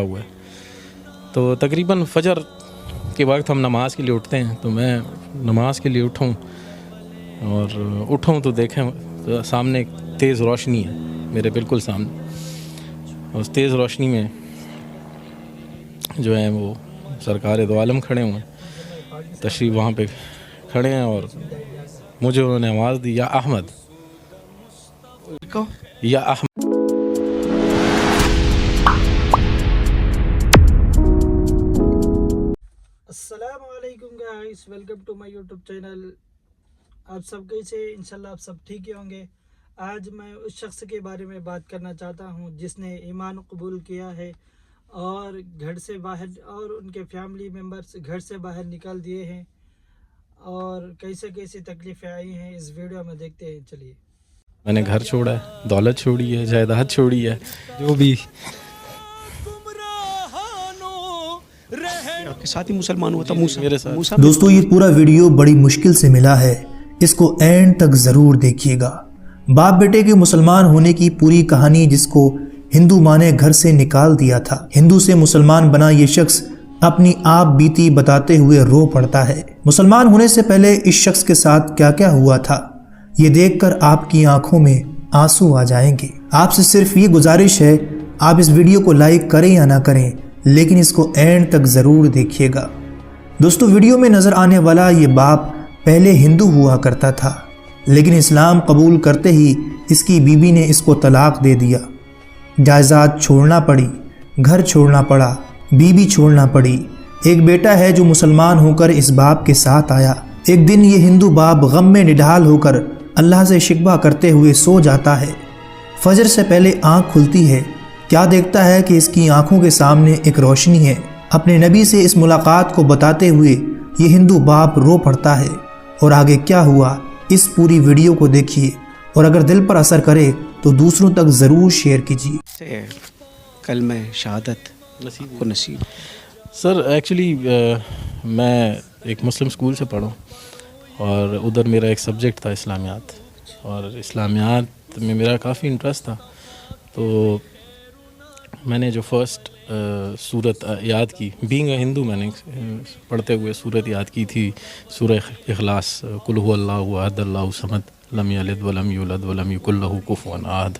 ہوا ہے. تو تقریباً فجر کے وقت ہم نماز کے لیے اٹھتے ہیں. تو میں نماز کے لیے اٹھوں تو دیکھیں سامنے ایک تیز روشنی ہے میرے بالکل سامنے. اس تیز روشنی میں جو ہیں وہ سرکار دو عالم کھڑے ہوئے ہیں, تشریف وہاں پہ کھڑے ہیں, اور مجھے انہوں نے آواز دی, یا احمد, یا احمد. السلام علیکم guys, welcome to my YouTube channel. آپ سب کیسے؟ انشاءاللہ آپ سب ٹھیک ہی ہوں گے. آج میں اس شخص کے بارے میں بات کرنا چاہتا ہوں جس نے ایمان قبول کیا ہے اور گھر سے باہر, اور ان کے فیملی ممبرز گھر سے باہر نکال دیے ہیں, اور کیسے کیسے تکلیفیں آئی ہیں اس ویڈیو میں دیکھتے ہیں. چلیے. میں نے گھر چھوڑا ہے, دولت چھوڑی ہے, جائیداد چھوڑی ہے, جو بھی. آپ کے ساتھ ہی مسلمان ہوا تھا میرے ساتھ. موسیٰ. دوستو یہ پورا ویڈیو بڑی مشکل سے ملا ہے, اس کو اینڈ تک ضرور دیکھیے گا. باپ بیٹے کے مسلمان ہونے کی پوری کہانی جس کو ہندو ماں نے گھر سے نکال دیا تھا. ہندو سے مسلمان بنا یہ شخص اپنی آپ بیتی بتاتے ہوئے رو پڑتا ہے. مسلمان ہونے سے پہلے اس شخص کے ساتھ کیا کیا ہوا تھا یہ دیکھ کر آپ کی آنکھوں میں آنسو آ جائیں گے. آپ سے صرف یہ گزارش ہے, آپ اس ویڈیو کو لائک کریں یا نہ کریں لیکن اس کو اینڈ تک ضرور دیکھیے گا. دوستو ویڈیو میں نظر آنے والا یہ باپ پہلے ہندو ہوا کرتا تھا, لیکن اسلام قبول کرتے ہی اس کی بیوی نے اس کو طلاق دے دیا. جائیداد چھوڑنا پڑی, گھر چھوڑنا پڑا, بیوی چھوڑنا پڑی. ایک بیٹا ہے جو مسلمان ہو کر اس باپ کے ساتھ آیا. ایک دن یہ ہندو باپ غم میں نڈھال ہو کر اللہ سے شکوہ کرتے ہوئے سو جاتا ہے. فجر سے پہلے آنکھ کھلتی ہے, کیا دیکھتا ہے کہ اس کی آنکھوں کے سامنے ایک روشنی ہے. اپنے نبی سے اس ملاقات کو بتاتے ہوئے یہ ہندو باپ رو پڑتا ہے. اور آگے کیا ہوا اس پوری ویڈیو کو دیکھیے, اور اگر دل پر اثر کرے تو دوسروں تک ضرور شیئر کیجیے. کلمہ شہادت کو نصیب. سر ایکچولی میں ایک مسلم اسکول سے پڑھا, اور ادھر میرا ایک سبجیکٹ تھا اسلامیات, اور اسلامیات میں میرا کافی انٹرسٹ تھا. تو میں نے جو فرسٹ سورت یاد کی, بینگ اے ہندو, میں نے پڑھتے ہوئے سورت یاد کی تھی, سورہ اخلاص, قل هو اللہ احد اللہ الصمد لم یلد ولم یولد ولم یکن لہ کفوا احد.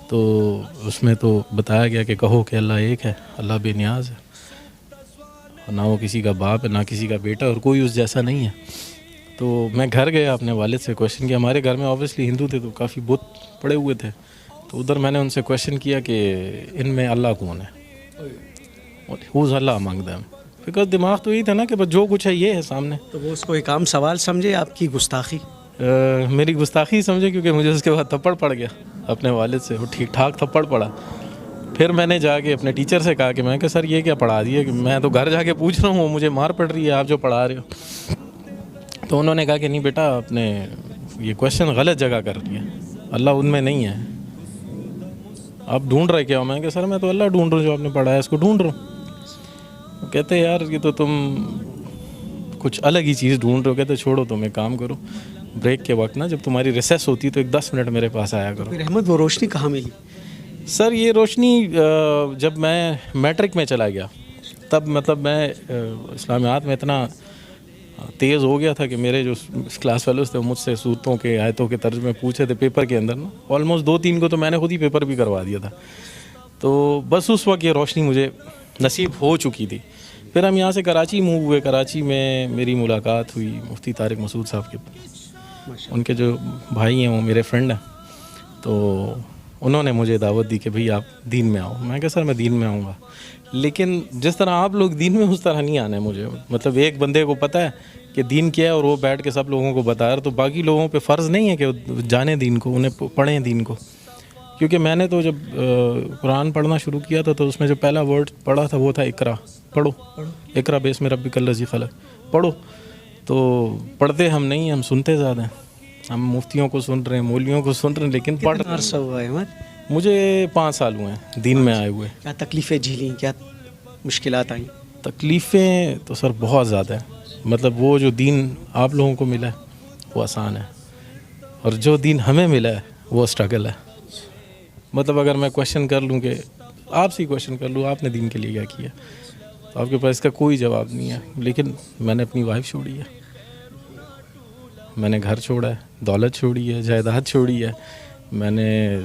تو اس میں تو بتایا گیا کہ کہو کہ اللہ ایک ہے, اللہ بے نیاز ہے, نہ وہ کسی کا باپ ہے نہ کسی کا بیٹا, اور کوئی اس جیسا نہیں ہے. تو میں گھر گیا, اپنے والد سے کویشچن کیا. ہمارے گھر میں اوبیسلی ہندو تھے تو کافی بت پڑے ہوئے تھے. تو ادھر میں نے ان سے کویشچن کیا کہ ان میں اللہ کون ہے, who's Allah among them, because دماغ تو یہی تھا نا کہ بس جو کچھ ہے یہ ہے سامنے. تو وہ اس کو ایک عام سوال سمجھے, آپ کی گستاخی؟ میری گستاخی سمجھے, کیونکہ مجھے اس کے بعد تھپڑ پڑ گیا اپنے والد سے, وہ ٹھیک ٹھاک تھپڑ پڑا. پھر میں نے جا کے اپنے ٹیچر سے کہا کہ میں کہ سر یہ کیا پڑھا دیا, کہ میں تو گھر جا کے پوچھ رہا ہوں, مجھے مار پڑ رہی ہے آپ جو پڑھا رہے ہو. تو انہوں نے کہا کہ نہیں بیٹا, آپ نے یہ کویشچن غلط جگہ کر دیا, اللہ ان میں نہیں ہے, آپ ڈھونڈ رہے کیا ہو. میں کہ سر میں تو اللہ ڈھونڈ رہا ہوں, جو آپ نے پڑھا ہے اس کو ڈھونڈ رہا ہوں. کہتے یار یہ تو تم کچھ الگ ہی چیز ڈھونڈ رہے ہو. کہتے چھوڑو, تم ایک کام کرو, بریک کے وقت نا جب تمہاری ریسیس ہوتی ہے تو ایک 10 منٹ میرے پاس آیا کرو. پھر احمد وہ روشنی کہاں ملی؟ سر یہ روشنی جب میں میٹرک میں چلا گیا, تب مطلب میں اسلامیات میں اتنا تیز ہو گیا تھا کہ میرے جو کلاس فیلوز تھے وہ مجھ سے صورتوں کے آیتوں کے ترجمے پوچھے تھے پیپر کے اندر نا. آلموسٹ 2-3 کو تو میں نے خود ہی پیپر بھی کروا دیا تھا. تو بس اس وقت یہ روشنی مجھے نصیب ہو چکی تھی. پھر ہم یہاں سے کراچی موو ہوئے. کراچی میں میری ملاقات ہوئی مفتی طارق مسعود صاحب کے, ان کے جو بھائی ہیں وہ میرے فرینڈ ہیں. تو انہوں نے مجھے دعوت دی کہ بھئی آپ دین میں آؤ. میں کہا سر میں دین میں آؤں گا, لیکن جس طرح آپ لوگ دین میں اس طرح نہیں آنا ہے مجھے. مطلب ایک بندے کو پتہ ہے کہ دین کیا ہے اور وہ بیٹھ کے سب لوگوں کو بتا رہا, تو باقی لوگوں پہ فرض نہیں ہے کہ جانیں دین کو, انہیں پڑھیں دین کو. کیونکہ میں نے تو جب قرآن پڑھنا شروع کیا تھا تو اس میں جو پہلا ورڈ پڑھا تھا وہ تھا اقرا, پڑھو, اقرا باسم ربک الذی خلق, پڑھو. تو پڑھتے ہم نہیں, ہم سنتے زیادہ ہیں. ہم مفتیوں کو سن رہے ہیں, مولویوں کو سن رہے ہیں, لیکن پڑھ. کتنا عرصہ ہوا ہے احمد؟ مجھے 5 سال ہوئے ہیں دین میں آئے ہوئے. کیا تکلیفیں جھیلیں, کیا مشکلات آئیں؟ تکلیفیں تو سر بہت زیادہ ہیں. مطلب وہ جو دین آپ لوگوں کو ملا ہے وہ آسان ہے, اور جو دین ہمیں ملا ہے وہ اسٹرگل ہے. مطلب اگر میں کویشچن کر لوں کہ آپ سے ہی کویشچن کر لوں آپ نے دین کے لیے کیا کیا, تو آپ کے پاس اس کا کوئی جواب نہیں ہے. لیکن میں نے اپنی وائف چھوڑی ہے, میں نے گھر چھوڑا ہے, دولت چھوڑی ہے, جائیداد چھوڑی ہے, میں نے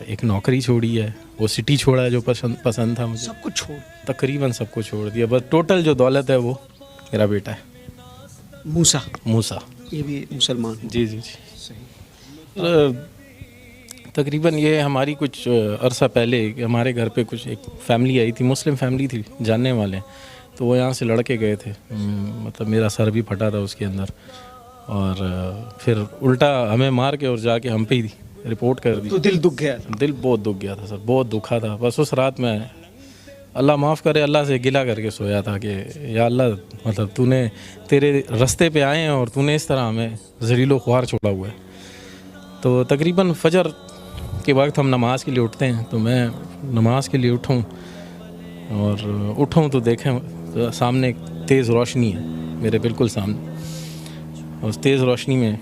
ایک نوکری چھوڑی ہے, وہ سٹی چھوڑا ہے جو پسند تھا مجھے, سب کچھ چھوڑ, تقریباً سب کو چھوڑ دیا. بس ٹوٹل جو دولت ہے وہ میرا بیٹا ہے موسیٰ. یہ بھی مسلمان ہوں. جی جی جی. تقریباً یہ ہماری کچھ عرصہ پہلے ہمارے گھر پہ کچھ ایک فیملی آئی تھی, مسلم فیملی تھی, جاننے والے, تو وہ یہاں سے لڑکے گئے تھے. مطلب میرا سر بھی پھٹا تھا اس کے اندر, اور پھر الٹا ہمیں مار کے اور جا کے ہم پہ ہی رپورٹ کر دی. تو دل دکھ گیا, دل بہت دکھ گیا تھا سر, بہت دکھا تھا. بس اس رات میں اللہ معاف کرے اللہ سے گلہ کر کے سویا تھا کہ یا اللہ مطلب تو نے تیرے رستے پہ آئے ہیں اور تو نے اس طرح ہمیں ذلیل و خوار چھوڑا ہوا ہے. تو تقریباً فجر کے وقت ہم نماز کے لیے اٹھتے ہیں, تو میں نماز کے لیے اٹھوں تو دیکھیں سامنے ایک تیز روشنی ہے میرے بالکل سامنے. اس تیز روشنی میں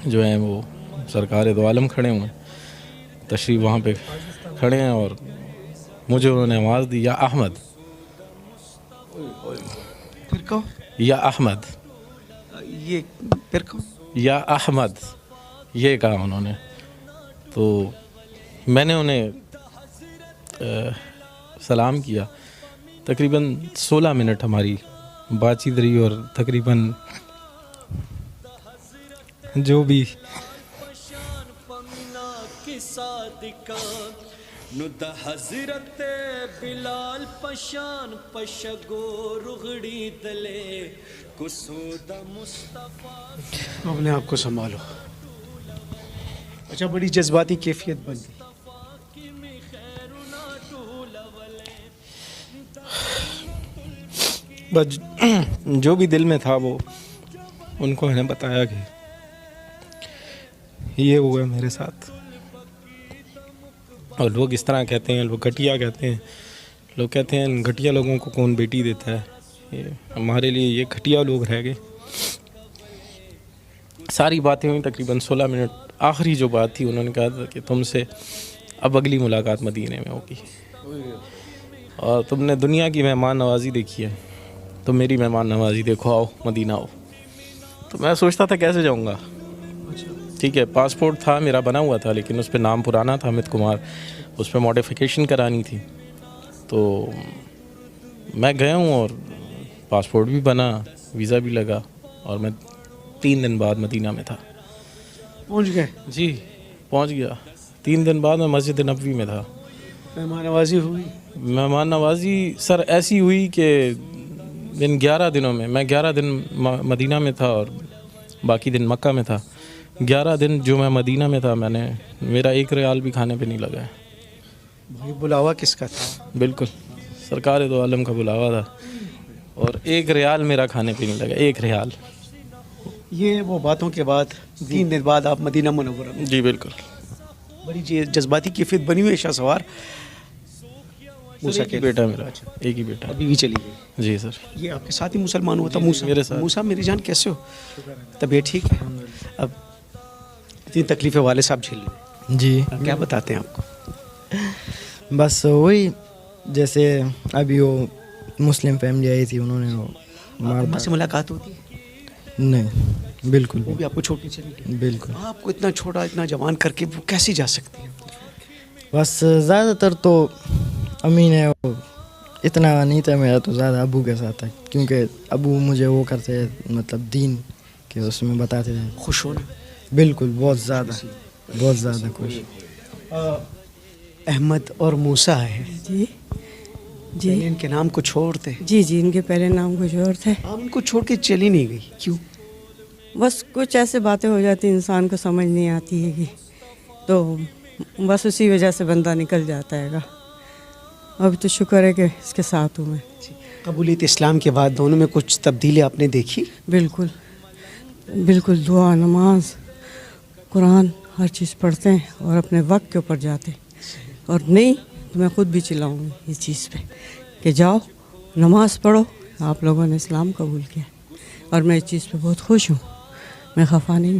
جو ہیں وہ سرکار دو عالم کھڑے ہوئے ہیں, تشریف وہاں پہ کھڑے ہیں, اور مجھے انہوں نے آواز دی یا احمد, پھر کہو یا احمد, یہ, پھر کہو یا احمد, یہ کہا انہوں نے. تو میں نے انہیں سلام کیا. تقریباً 16 منٹ ہماری بات چیت رہی, اور تقریباً جو بھی حضرت بلال پشان پشگو رغڑی دلے کسود مصطفیٰ. اپنے آپ کو سنبھالو. اچھا, بڑی جذباتی کیفیت بن گئی. بس جو بھی دل میں تھا وہ ان کو میں نے بتایا کہ یہ ہوا ہے میرے ساتھ. اور لوگ اس طرح کہتے ہیں, لوگ گھٹیا کہتے ہیں, لوگ کہتے ہیں گھٹیا لوگوں کو کون بیٹی دیتا ہے. ہمارے لیے یہ گھٹیا لوگ رہ گئے. ساری باتیں ہوئیں تقریباً 16 منٹ. آخری جو بات تھی انہوں نے کہا تھا کہ تم سے اب اگلی ملاقات مدینے میں ہوگی, اور تم نے دنیا کی مہمان نوازی دیکھی ہے, تو میری مہمان نوازی دیکھو, آؤ مدینہ آؤ. تو میں سوچتا تھا کیسے جاؤں گا. ٹھیک ہے, پاسپورٹ تھا میرا بنا ہوا تھا, لیکن اس پہ نام پرانا تھا امیت کمار, اس پہ موڈیفیکیشن کرانی تھی. تو میں گیا ہوں اور پاسپورٹ بھی بنا, ویزا بھی لگا, اور میں 3 دن بعد مدینہ میں تھا. پہنچ گئے؟ جی پہنچ گیا. 3 دن بعد میں مسجد نبوی میں تھا. مہمان نوازی ہوئی؟ مہمان نوازی سر ایسی ہوئی کہ ان 11 دنوں میں 11 دن مدینہ میں تھا اور باقی دن مکہ میں تھا. 11 دن جو میں مدینہ میں تھا, میں نے میرا 1 ریال بھی کھانے پہ نہیں لگا ہے. بھائی بلاوا کس کا تھا؟ بالکل سرکار دو عالم کا بلاوا تھا, اور 1 ریال میرا کھانے پہ نہیں لگا, 1 ریال. یہ وہ باتوں کے بعد 3 دن بعد آپ مدینہ منورہ میں. جی بالکل. بڑی جذباتی کیفیت بنی ہوئی ہے شاہ سوار. موسیٰ ایک ہی بیٹا میرا, ایک ہی بیٹا. ابھی بھی چلی گئی؟ جی سر. یہ آپ کے ساتھ ہی مسلمان ہوا تھا موسیٰ؟ میرے ساتھ. موسیٰ میری جان کیسے ہو؟ طبیعت ٹھیک ہے؟ اب اتنی تکلیفیں والد صاحب جھیل رہے ہیں, جی کیا بتاتے ہیں آپ کو؟ بس وہی جیسے ابھی وہ مسلم فیملی آئی تھی, انہوں نے وہ ماں سے ملاقات ہوتی ہے؟ نہیں بالکل وہ بھی آپ کو چھوڑ کے چلی گئی؟ بالکل. آپ کو اتنا چھوٹا اتنا جوان کر کے وہ کیسی جا سکتی ہے؟ بس زیادہ تر تو امی نے وہ اتنا نہیں تھا میرا, تو زیادہ ابو کے ساتھ تھا, کیونکہ ابو مجھے وہ کرتے مطلب دین کے اس میں بتاتے تھے. خوش ہونا؟ بالکل, بہت زیادہ خوش. احمد اور موسیٰ ہے جی جی, ان کے نام کو چھوڑتے؟ جی جی, ان کے پہلے نام کچھ اور تھے. آپ ان کو چھوڑ کے چلی نہیں گئی, کیوں؟ بس کچھ ایسے باتیں ہو جاتی انسان کو سمجھ نہیں آتی ہے, تو بس اسی وجہ سے بندہ نکل جاتا ہے گا. ابھی تو شکر ہے کہ اس کے ساتھ ہوں میں. قبولیت اسلام کے بعد دونوں میں کچھ تبدیلی آپ نے دیکھی؟ بالکل بالکل, دعا نماز قرآن ہر چیز پڑھتے ہیں اور اپنے وقت کے اوپر جاتے ہیں. اور نہیں تو میں خود بھی چلاؤں گی اس چیز پہ کہ جاؤ نماز پڑھو, آپ لوگوں نے اسلام قبول کیا, اور میں اس چیز پہ بہت خوش ہوں, میں خفا نہیں ہوں.